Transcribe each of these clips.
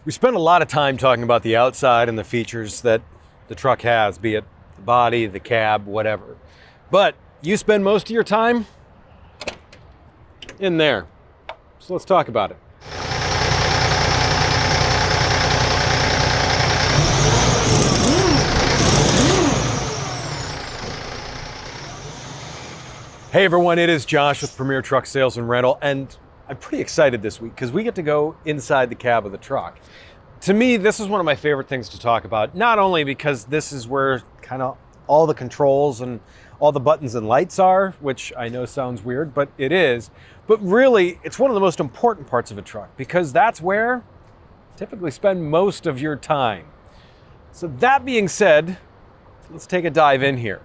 We spend a lot of time talking about the outside and the features that the truck has, be it the body, the cab, whatever. But you spend most of your time in there. So let's talk about it. Hey everyone, it is Josh with Premier Truck Sales and Rental, and I'm pretty excited this week because we get to go inside the cab of the truck. To me, this is one of my favorite things to talk about, not only because this is where kind of all the controls and all the buttons and lights are, which I know sounds weird, but it is, but really it's one of the most important parts of a truck because that's where you typically spend most of your time. So that being said, let's take a dive in here.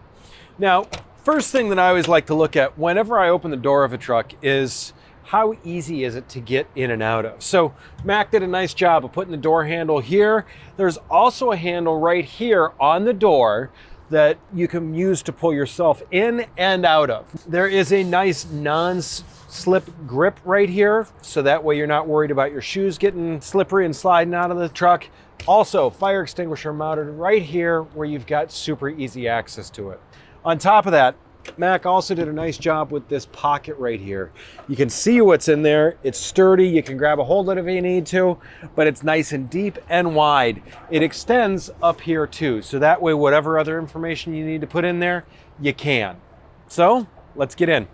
Now, first thing that I always like to look at whenever I open the door of a truck is how easy is it to get in and out of. So Mack did a nice job of putting the door handle here. There's also a handle right here on the door that you can use to pull yourself in and out of. There is a nice non-slip grip right here, so that way you're not worried about your shoes getting slippery and sliding out of the truck. Also, fire extinguisher mounted right here where you've got super easy access to it. On top of that, Mack also did a nice job with this pocket right here. You can see what's in there. It's sturdy. You can grab a hold of it if you need to, but it's nice and deep and wide. It extends up here too, so that way whatever other information you need to put in there, you can. So let's get in.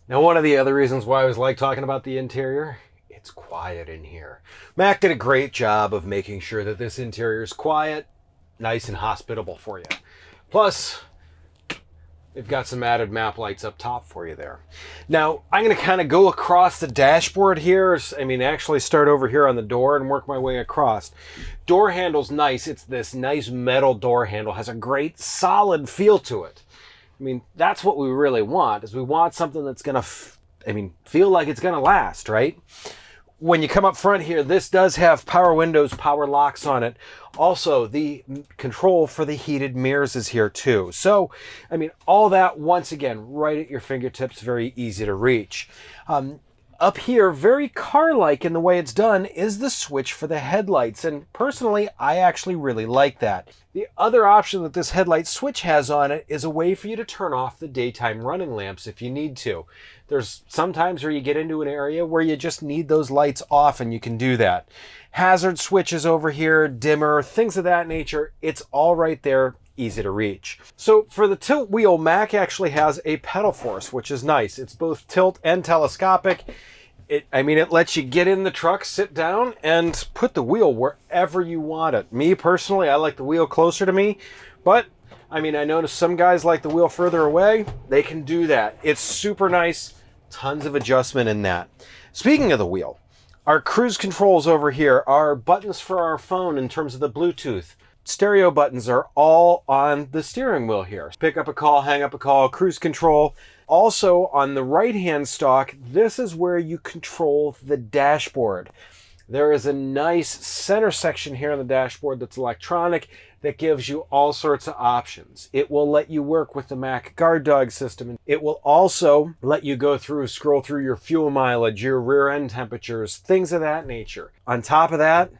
Now, one of the other reasons why I always like talking about the interior, it's quiet in here. Mack did a great job of making sure that this interior is quiet, nice and hospitable for you. Plus, they've got some added map lights up top for you there. Now, I'm going to kind of go across the dashboard here. Actually start over here on the door and work my way across. Door handle's nice. It's this nice metal door handle. Has a great solid feel to it. That's what we really want, is we want something that's going to feel like it's going to last, right? When you come up front here, this does have power windows, power locks on it. Also, the control for the heated mirrors is here too. So, all that, once again, right at your fingertips, very easy to reach. Up here, very car-like in the way it's done, is the switch for the headlights. And personally, I actually really like that. The other option that this headlight switch has on it is a way for you to turn off the daytime running lamps if you need to. There's sometimes where you get into an area where you just need those lights off and you can do that. Hazard switches over here, dimmer, things of that nature. It's all right there, easy to reach. So for the tilt wheel, Mack actually has a pedal force, which is nice. It's both tilt and telescopic. It lets you get in the truck, sit down, and put the wheel wherever you want it. Me, personally, I like the wheel closer to me, but I noticed some guys like the wheel further away. They can do that. It's super nice. Tons of adjustment in that. Speaking of the wheel, our cruise controls over here are buttons for our phone in terms of the Bluetooth. Stereo buttons are all on the steering wheel here. Pick up a call, hang up a call, cruise control. Also, on the right-hand stalk, this is where you control the dashboard. There is a nice center section here on the dashboard that's electronic that gives you all sorts of options. It will let you work with the Mack Guard Dog system. It will also let you scroll through your fuel mileage, your rear end temperatures, things of that nature. On top of that,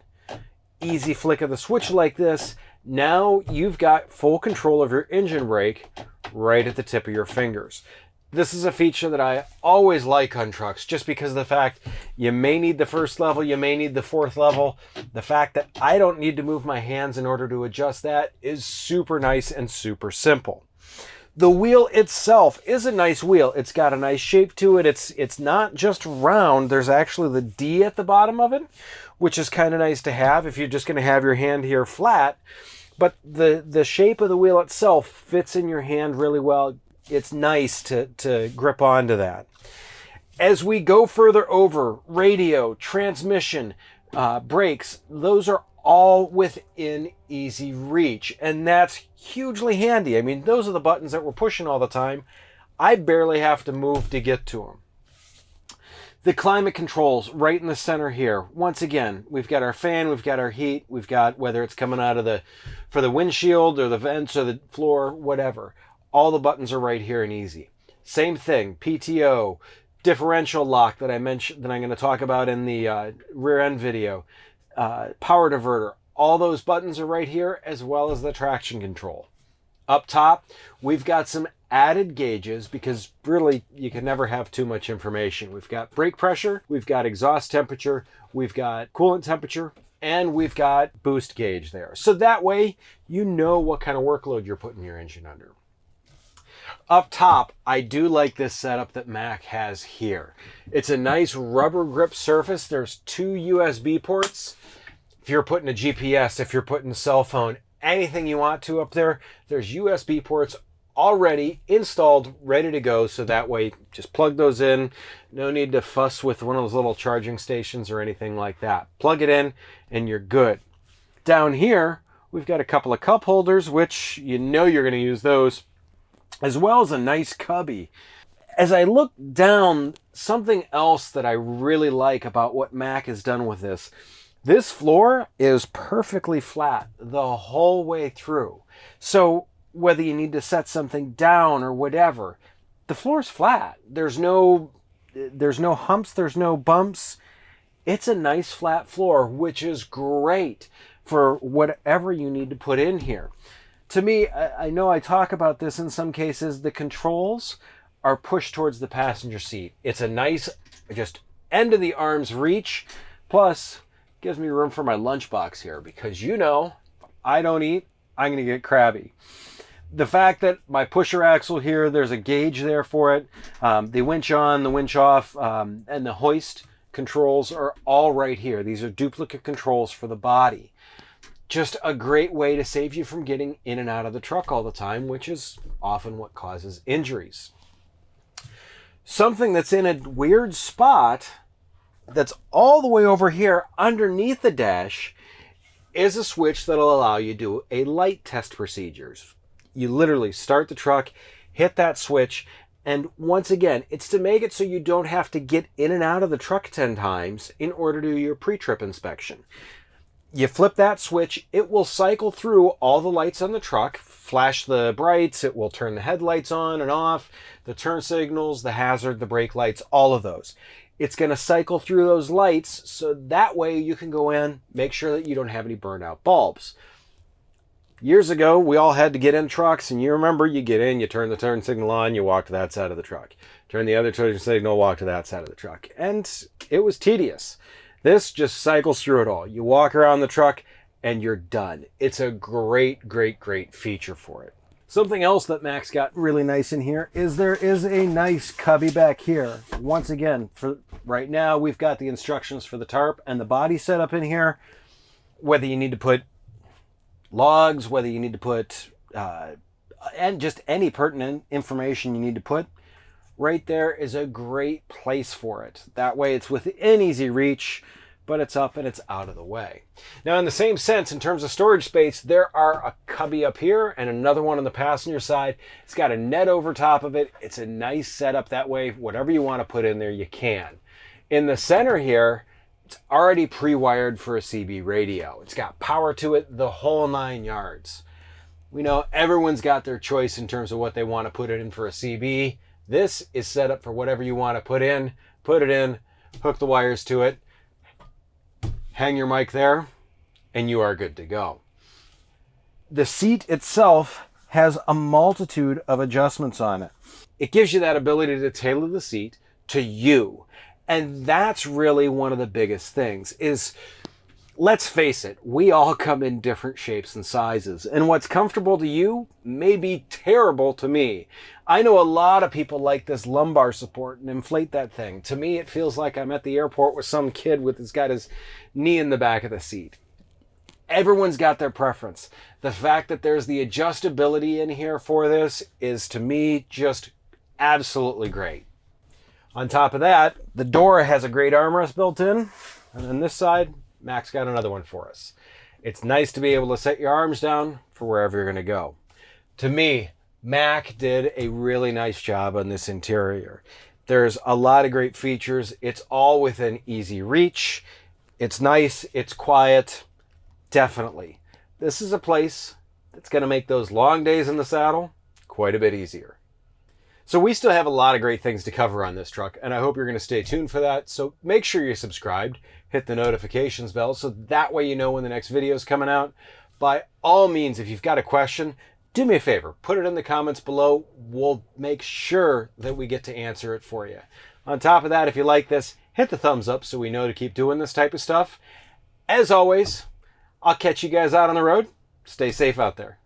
easy flick of the switch like this. Now you've got full control of your engine brake right at the tip of your fingers. This is a feature that I always like on trucks, just because of the fact you may need the first level, you may need the fourth level. The fact that I don't need to move my hands in order to adjust that is super nice and super simple. The wheel itself is a nice wheel. It's got a nice shape to it. It's not just round. There's actually the D at the bottom of it, which is kind of nice to have if you're just going to have your hand here flat. But the shape of the wheel itself fits in your hand really well. It's nice to grip onto that. As we go further over, radio, transmission, brakes, those are all within easy reach. And that's hugely handy. Those are the buttons that we're pushing all the time. I barely have to move to get to them. The climate controls right in the center here. Once again, we've got our fan, we've got our heat, we've got whether it's coming out of for the windshield or the vents or the floor, whatever. All the buttons are right here and easy. Same thing, PTO, differential lock that I mentioned, that I'm going to talk about in the rear end video, power diverter. All those buttons are right here, as well as the traction control. Up top, we've got some added gauges because really you can never have too much information. We've got brake pressure, we've got exhaust temperature, we've got coolant temperature, and we've got boost gauge there. So that way you know what kind of workload you're putting your engine under. Up top, I do like this setup that Mack has here. It's a nice rubber grip surface. There's 2 USB ports. If you're putting a GPS, if you're putting a cell phone, anything you want to up there, there's USB ports already installed, ready to go. So that way, just plug those in. No need to fuss with one of those little charging stations or anything like that. Plug it in and you're good. Down here, we've got a couple of cup holders, which you know you're going to use those, as well as a nice cubby. As I look down, something else that I really like about what Mack has done with this floor is perfectly flat the whole way through. So whether you need to set something down or whatever, the floor's flat. There's no humps, there's no bumps. It's a nice flat floor, which is great for whatever you need to put in here. To me, I know I talk about this in some cases, the controls are pushed towards the passenger seat. It's a nice, just end of the arms reach, plus gives me room for my lunchbox here because you know, if I don't eat, I'm going to get crabby. The fact that my pusher axle here, there's a gauge there for it. The winch on, the winch off, and the hoist controls are all right here. These are duplicate controls for the body. Just a great way to save you from getting in and out of the truck all the time, which is often what causes injuries. Something that's in a weird spot that's all the way over here underneath the dash is a switch that'll allow you to do a light test procedures. You literally start the truck, hit that switch, and once again, it's to make it so you don't have to get in and out of the truck 10 times in order to do your pre-trip inspection. You flip that switch, it will cycle through all the lights on the truck, flash the brights, it will turn the headlights on and off, the turn signals, the hazard, the brake lights, all of those. It's going to cycle through those lights so that way you can go in, make sure that you don't have any burned out bulbs. Years ago, we all had to get in trucks, and you remember, you get in, you turn the turn signal on, you walk to that side of the truck. Turn the other turn signal, walk to that side of the truck. And it was tedious. This just cycles through it all. You walk around the truck, and you're done. It's a great, great, great feature for it. Something else that Mack's got really nice in here is there is a nice cubby back here. Once again, for right now, we've got the instructions for the tarp and the body set up in here. Whether you need to put logs, whether you need to put and just any pertinent information you need to put, right there is a great place for it. That way it's within easy reach, but it's up and it's out of the way. Now, in the same sense, in terms of storage space, there are a cubby up here and another one on the passenger side. It's got a net over top of it. It's a nice setup. That way, whatever you want to put in there, you can. In the center here, it's already pre-wired for a CB radio. It's got power to it, the whole 9 yards. We know everyone's got their choice in terms of what they want to put it in for a CB. This is set up for whatever you want to put it in, hook the wires to it, hang your mic there, and you are good to go. The seat itself has a multitude of adjustments on it. It gives you that ability to tailor the seat to you. And that's really one of the biggest things is, let's face it, we all come in different shapes and sizes. And what's comfortable to you may be terrible to me. I know a lot of people like this lumbar support and inflate that thing. To me, it feels like I'm at the airport with some kid who's got his knee in the back of the seat. Everyone's got their preference. The fact that there's the adjustability in here for this is, to me, just absolutely great. On top of that, the door has a great armrest built in. And on this side, Mack's got another one for us. It's nice to be able to set your arms down for wherever you're going to go. To me, Mack did a really nice job on this interior. There's a lot of great features. It's all within easy reach. It's nice. It's quiet. Definitely. This is a place that's going to make those long days in the saddle quite a bit easier. So we still have a lot of great things to cover on this truck, and I hope you're going to stay tuned for that. So make sure you're subscribed, hit the notifications bell, so that way you know when the next video is coming out. By all means, if you've got a question, do me a favor, put it in the comments below. We'll make sure that we get to answer it for you. On top of that, if you like this, hit the thumbs up so we know to keep doing this type of stuff. As always, I'll catch you guys out on the road. Stay safe out there.